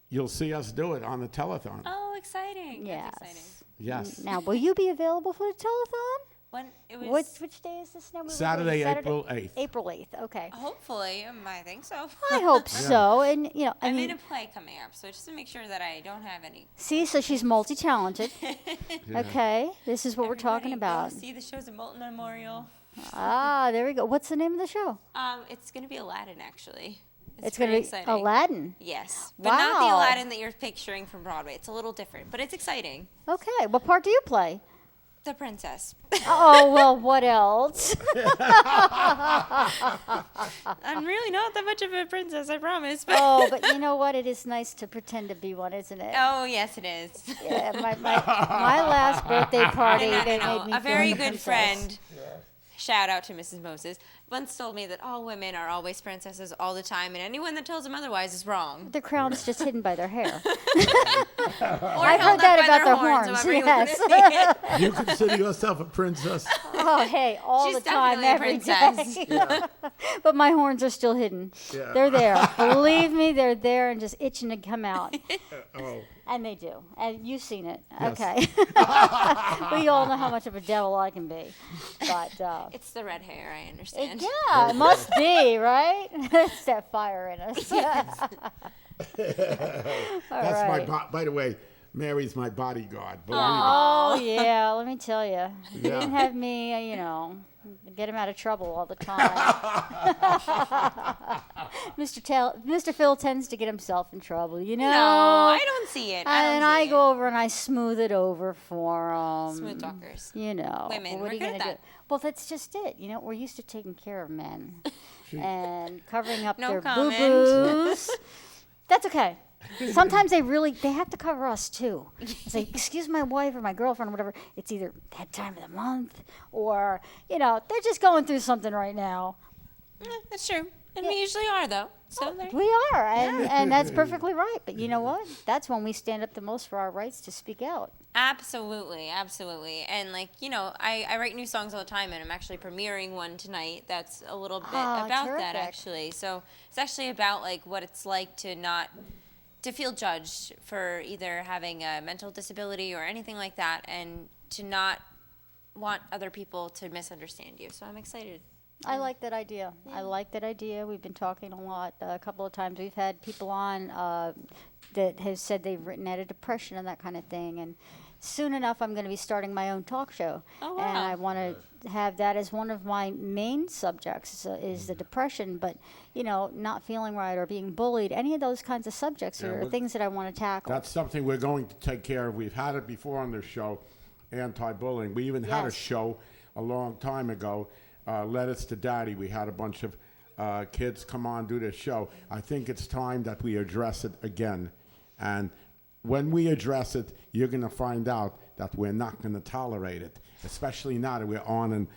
Speaker 2: you'll see us do it on the telethon.
Speaker 5: Oh, exciting.
Speaker 1: Yes.
Speaker 5: That's exciting.
Speaker 2: Yes.
Speaker 1: Now, will you be available for the telethon?
Speaker 5: When it was
Speaker 1: Which day is this now?
Speaker 2: Saturday, April 8th.
Speaker 1: April 8th. Okay.
Speaker 5: hopefully, I think so.
Speaker 1: I hope so. And I
Speaker 5: I'm
Speaker 1: mean,
Speaker 5: in a play coming up, so just to make sure that I don't have any.
Speaker 1: see, so she's multi-talented. Okay, this is what we're talking
Speaker 5: Everybody
Speaker 1: about.
Speaker 5: Go see the shows at Molten Memorial.
Speaker 1: Ah, there we go. What's the name of the show?
Speaker 5: It's going to be Aladdin, actually.
Speaker 1: It's going
Speaker 5: pretty
Speaker 1: to be
Speaker 5: exciting.
Speaker 1: Aladdin.
Speaker 5: Yes, but not the
Speaker 1: Wow.
Speaker 5: Aladdin that you're picturing from Broadway. It's a little different, but it's exciting.
Speaker 1: Okay, what part do you play?
Speaker 5: The princess.
Speaker 1: Oh, well, what else?
Speaker 5: I'm really not that much of a princess, I promise. But
Speaker 1: Oh, but you know what? It is nice to pretend to be one, isn't it?
Speaker 5: oh, yes, it is.
Speaker 1: Yeah, my last birthday party,
Speaker 5: No,
Speaker 1: they
Speaker 5: no,
Speaker 1: made me
Speaker 5: a
Speaker 1: feel
Speaker 5: very
Speaker 1: like a
Speaker 5: good
Speaker 1: princess.
Speaker 5: friend. Shout out to Mrs. Moses. Once told me that all women are always princesses all the time, and anyone that tells them otherwise is wrong.
Speaker 1: The crown is just hidden by their hair.
Speaker 5: Or
Speaker 1: I've
Speaker 5: held
Speaker 1: heard that
Speaker 5: up by
Speaker 1: about their horns.
Speaker 5: however you
Speaker 1: Yes.
Speaker 5: wanna say it.
Speaker 2: You consider yourself a princess?
Speaker 1: Oh, hey, all
Speaker 5: She's
Speaker 1: the time,
Speaker 5: definitely a
Speaker 1: every
Speaker 5: princess.
Speaker 1: day. But my horns are still hidden.
Speaker 2: Yeah.
Speaker 1: They're there. Believe me, they're there and just itching to come out.
Speaker 2: Oh.
Speaker 1: And they do. And you've seen it.
Speaker 2: Yes.
Speaker 1: Okay. We all know how much of a devil I can be. But
Speaker 5: It's the red hair, I understand.
Speaker 1: yeah, it must be, right? It's that fire in us.
Speaker 2: That's by the way, Mary's my bodyguard. Believe me.
Speaker 1: Oh, yeah, let me tell you.
Speaker 2: Yeah.
Speaker 1: You didn't have me, get him out of trouble all the time. Mr. Phil tends to get himself in trouble,
Speaker 5: No, I don't see it.
Speaker 1: And
Speaker 5: I
Speaker 1: I
Speaker 5: don't see
Speaker 1: go over and I smooth it over for him.
Speaker 5: it. Smooth talkers.
Speaker 1: Women,
Speaker 5: Women,
Speaker 1: what
Speaker 5: we're
Speaker 1: are you
Speaker 5: good
Speaker 1: gonna
Speaker 5: at
Speaker 1: do?
Speaker 5: that.
Speaker 1: Well, that's just it. We're used to taking care of men and covering up
Speaker 5: No
Speaker 1: their
Speaker 5: comment.
Speaker 1: boo-boos. That's okay. Sometimes they have to cover us too. It's like, excuse my wife or my girlfriend or whatever. It's either that time of the month or, they're just going through something right now.
Speaker 5: That's true. And we usually are, though. So there.
Speaker 1: We are, and that's perfectly right. But you know what? That's when we stand up the most for our rights to speak out.
Speaker 5: Absolutely, absolutely. And I write new songs all the time, and I'm actually premiering one tonight that's a little bit about
Speaker 1: terrific.
Speaker 5: that, actually. So it's actually about what it's like to feel judged for either having a mental disability or anything like that, and to not want other people to misunderstand you. So I'm excited.
Speaker 1: I like that idea. I like that idea. We've been talking a lot. A couple of times we've had people on that have said they've written out of depression and that kind of thing. And soon enough, I'm going to be starting my own talk show.
Speaker 5: Oh,
Speaker 1: And
Speaker 5: wow.
Speaker 1: I want to have that as one of my main subjects is the depression. But, not feeling right or being bullied, any of those kinds of subjects
Speaker 2: Yeah,
Speaker 1: are
Speaker 2: well,
Speaker 1: things that I want to tackle.
Speaker 2: That's something we're going to take care of. We've had it before on this show, anti-bullying. We even had a
Speaker 1: Yes.
Speaker 2: show a long time ago, Letters to Daddy. We had a bunch of kids come on, do this show. I think it's time that we address it again. And when we address it, you're going to find out that we're not going to tolerate it, especially now that we're on in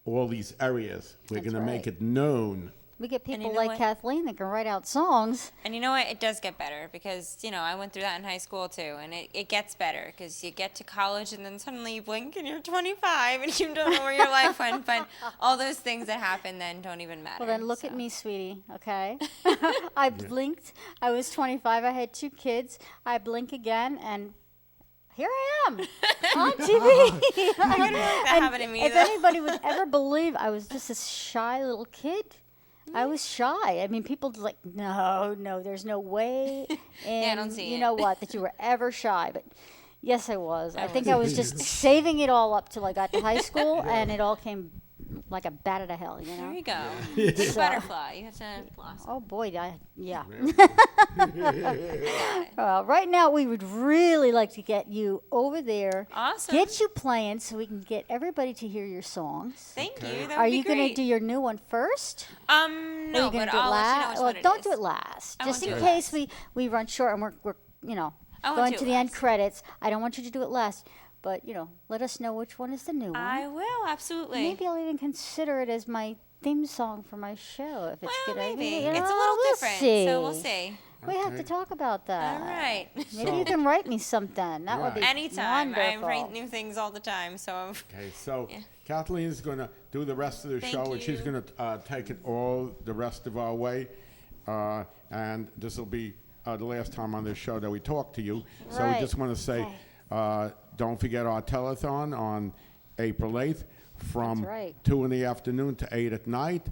Speaker 2: all these areas. We're
Speaker 1: That's
Speaker 2: going to make
Speaker 1: right.
Speaker 2: it known.
Speaker 1: We get
Speaker 5: you
Speaker 1: people
Speaker 5: know
Speaker 1: like
Speaker 5: what?
Speaker 1: Kathleen that can write out songs.
Speaker 5: And you know what? It does get better because, I went through that in high school too. And it gets better because you get to college and then suddenly you blink and you're 25 and you don't know where your life went. But all those things that happen then don't even matter.
Speaker 1: Well, then look at
Speaker 5: so.
Speaker 1: me, sweetie, okay? I blinked. I was 25. I had 2 kids. I blink again, and here I am on TV.
Speaker 5: I don't know if that happened to me,
Speaker 1: If
Speaker 5: though.
Speaker 1: anybody would ever believe I was just a shy little kid, I was shy. I mean, people like, no, there's no way.
Speaker 5: I don't see
Speaker 1: you
Speaker 5: it.
Speaker 1: know what, that you were ever shy. But yes, I was. I think I was just saving it all up till I got to high school, and it all came like a bat out of hell, you
Speaker 5: There
Speaker 1: know.
Speaker 5: you go. Like a
Speaker 1: So-
Speaker 5: butterfly. You have to blossom.
Speaker 1: Oh boy, yeah.
Speaker 5: Got it.
Speaker 1: Well, right now we would really like to get you over there,
Speaker 5: Awesome.
Speaker 1: get you playing, so we can get everybody to hear your songs.
Speaker 5: Thank you. That
Speaker 1: Are
Speaker 5: would be
Speaker 1: you going to
Speaker 5: great.
Speaker 1: do your new one first?
Speaker 5: No,
Speaker 1: Or you
Speaker 5: but
Speaker 1: gonna do
Speaker 5: I'll
Speaker 1: it
Speaker 5: let you know
Speaker 1: last?
Speaker 5: which
Speaker 1: Well,
Speaker 5: one it
Speaker 1: don't
Speaker 5: is.
Speaker 1: do it last,
Speaker 5: I
Speaker 1: just
Speaker 5: won't
Speaker 1: in
Speaker 5: do it
Speaker 1: case we run short and we're
Speaker 5: I won't
Speaker 1: going
Speaker 5: do
Speaker 1: to
Speaker 5: it
Speaker 1: the end
Speaker 5: last.
Speaker 1: credits. I don't want you to do it last, but let us know which one is the new one.
Speaker 5: I will, absolutely.
Speaker 1: Maybe I'll even consider it as my theme song for my show if it's
Speaker 5: Well,
Speaker 1: good.
Speaker 5: maybe.
Speaker 1: You
Speaker 5: It's a
Speaker 1: know,
Speaker 5: little
Speaker 1: we'll
Speaker 5: different,
Speaker 1: see.
Speaker 5: so we'll see.
Speaker 1: We have to
Speaker 2: Okay.
Speaker 1: talk about that.
Speaker 5: All right.
Speaker 1: Maybe you can write me something. That would be
Speaker 5: Anytime. I
Speaker 1: wonderful.
Speaker 5: write new things all the time, so
Speaker 2: Okay, so
Speaker 5: Yeah.
Speaker 2: Kathleen's going to do the rest of the
Speaker 5: Thank
Speaker 2: show, and she's
Speaker 5: you.
Speaker 2: going to take it all the rest of our way. And this will be the last time on this show that we talk to you. So we
Speaker 1: Right.
Speaker 2: just want to say, don't forget our telethon on April 8th from
Speaker 1: That's right.
Speaker 2: 2 in the afternoon to 8 at night.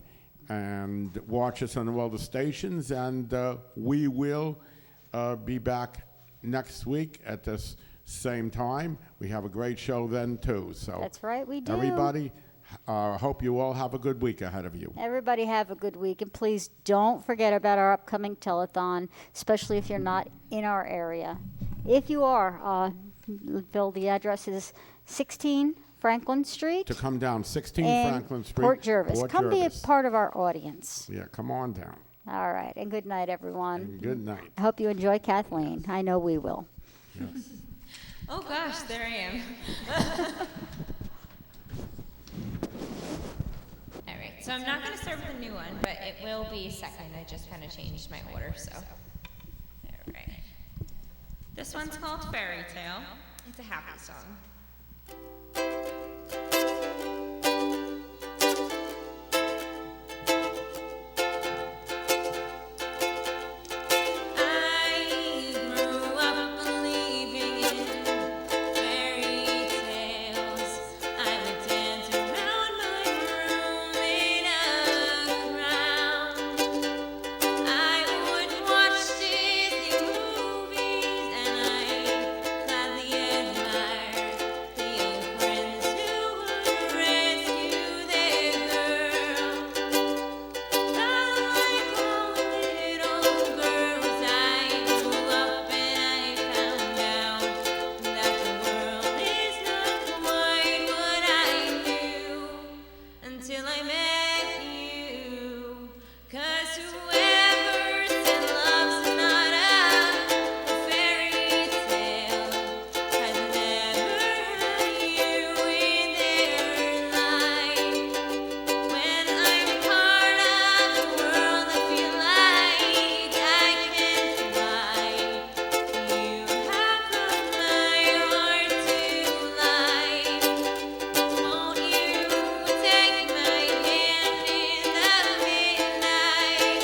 Speaker 2: And watch us on all the stations. And we will be back next week at this same time. We have a great show then, too. So
Speaker 1: That's right, we do.
Speaker 2: everybody, hope you all have a good week ahead of you.
Speaker 1: Everybody have a good week, and please don't forget about our upcoming telethon, especially if you're not in our area. If you are, Bill, the address is 16 Franklin Street
Speaker 2: To come down 16
Speaker 1: in
Speaker 2: Franklin Street,
Speaker 1: Port Jervis.
Speaker 2: Port
Speaker 1: Come be a
Speaker 2: Jervis.
Speaker 1: part of our audience.
Speaker 2: Yeah, come on down.
Speaker 1: All right, and good night, everyone.
Speaker 2: And good night.
Speaker 1: I hope you enjoy Kathleen. I know we will.
Speaker 2: Yes.
Speaker 5: oh gosh, there I am. All right, so I'm not going to start with a new one, but it will be second. I just kind of changed my order, so. All right. This one's called Fairy Tale. It's a happy song. I grew up believing in fairy tales. I would dance around my room in a crown. I would watch Disney movies, and I gladly admired the young prince who would rescue their girl. Like all little girls, I grew up and I found out that the world is not quite what I knew until I met you. 'Cause whoever said love's not a fairy tale has never had you in their life. When I'm part of the world, I feel like I can fly. You have brought my heart to life. Won't you take my hand in the midnight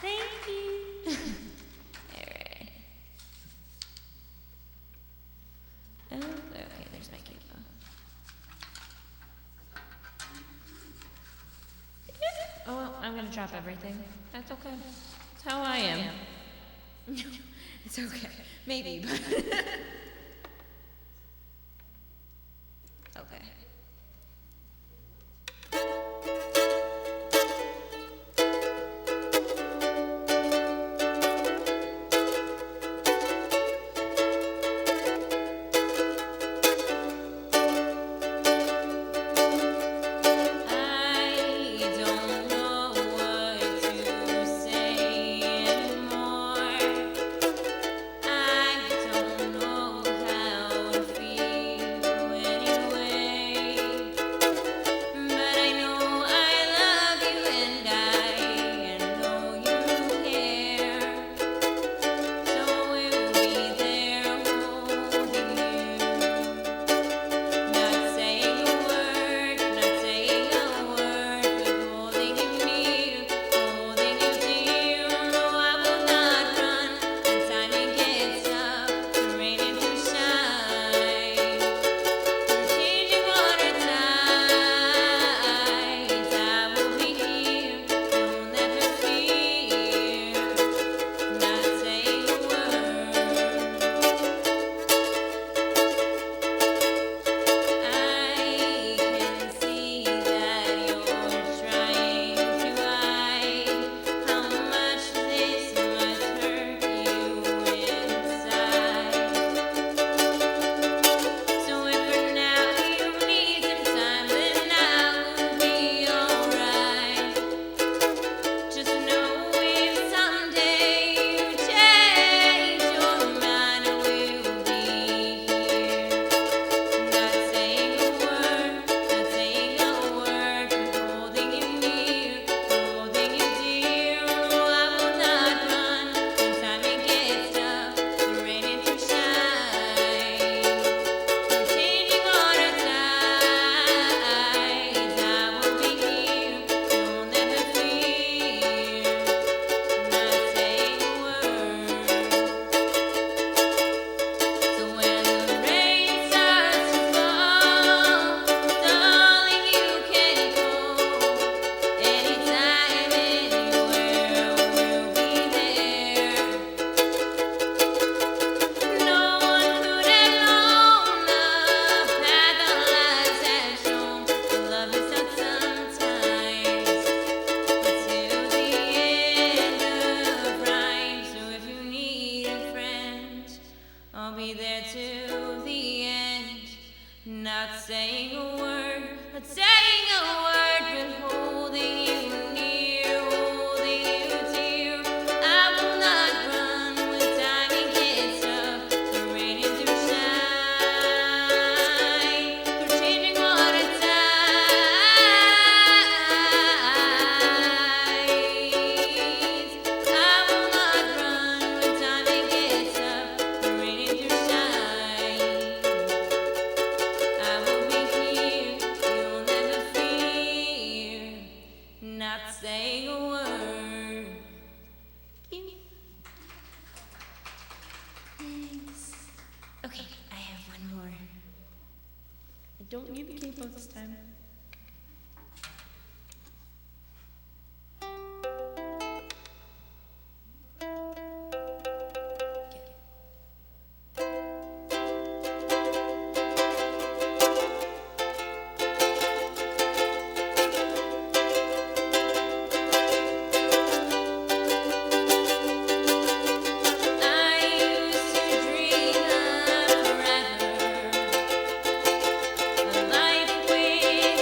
Speaker 6: Thank you. Alright. Oh, okay, there's my cute bow. Oh, well, I'm gonna drop everything. That's okay. That's how I am. It's okay. Maybe, but. Okay. I don't know what to say anymore. I be there till the end. Not saying a word, not saying a word, but holding you near, holding you dear. I will not run when timing gets tough. For raining through shine, for changing water tides. I will not run when timing gets tough. For raining through shine. I will be here, you'll never fear. Not saying a word. Thanks. Okay, I have one more. I don't need the capo this time. I used to dream of forever, a life with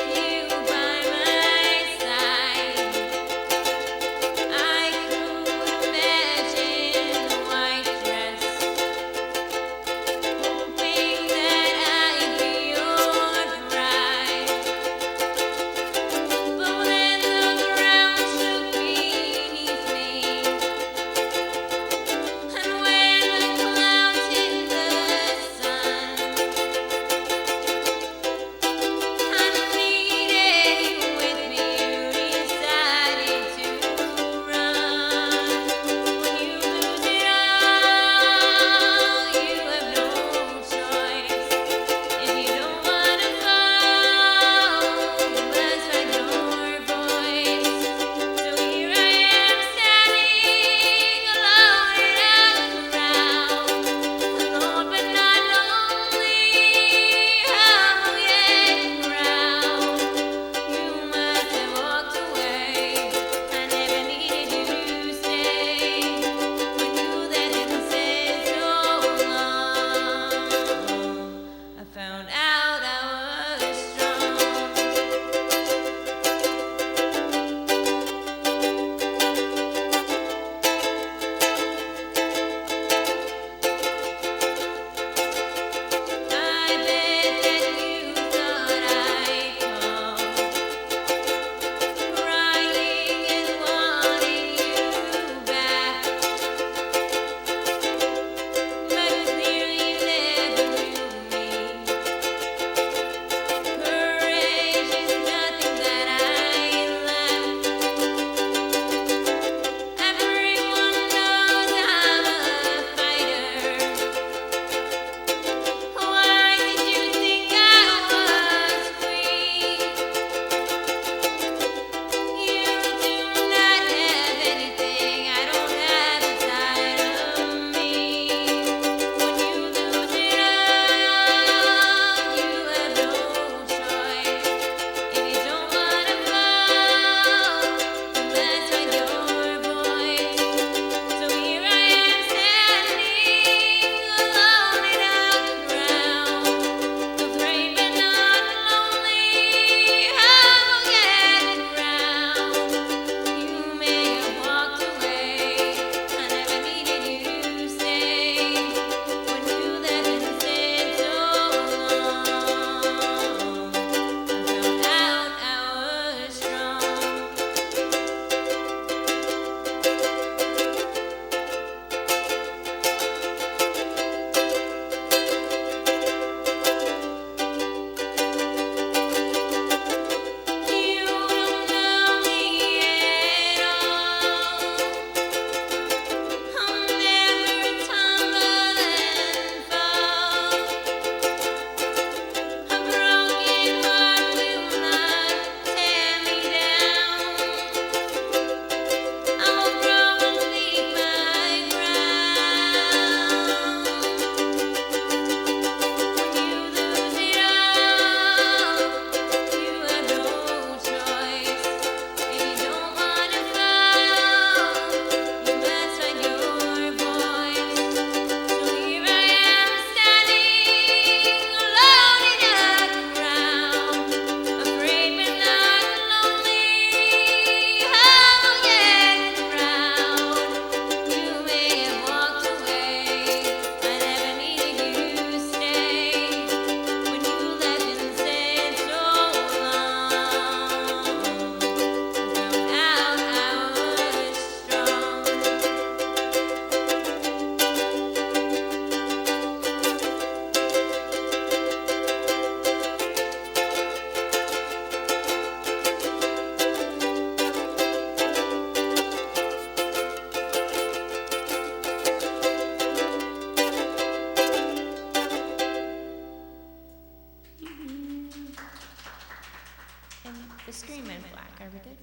Speaker 6: the screen went black. Are we good?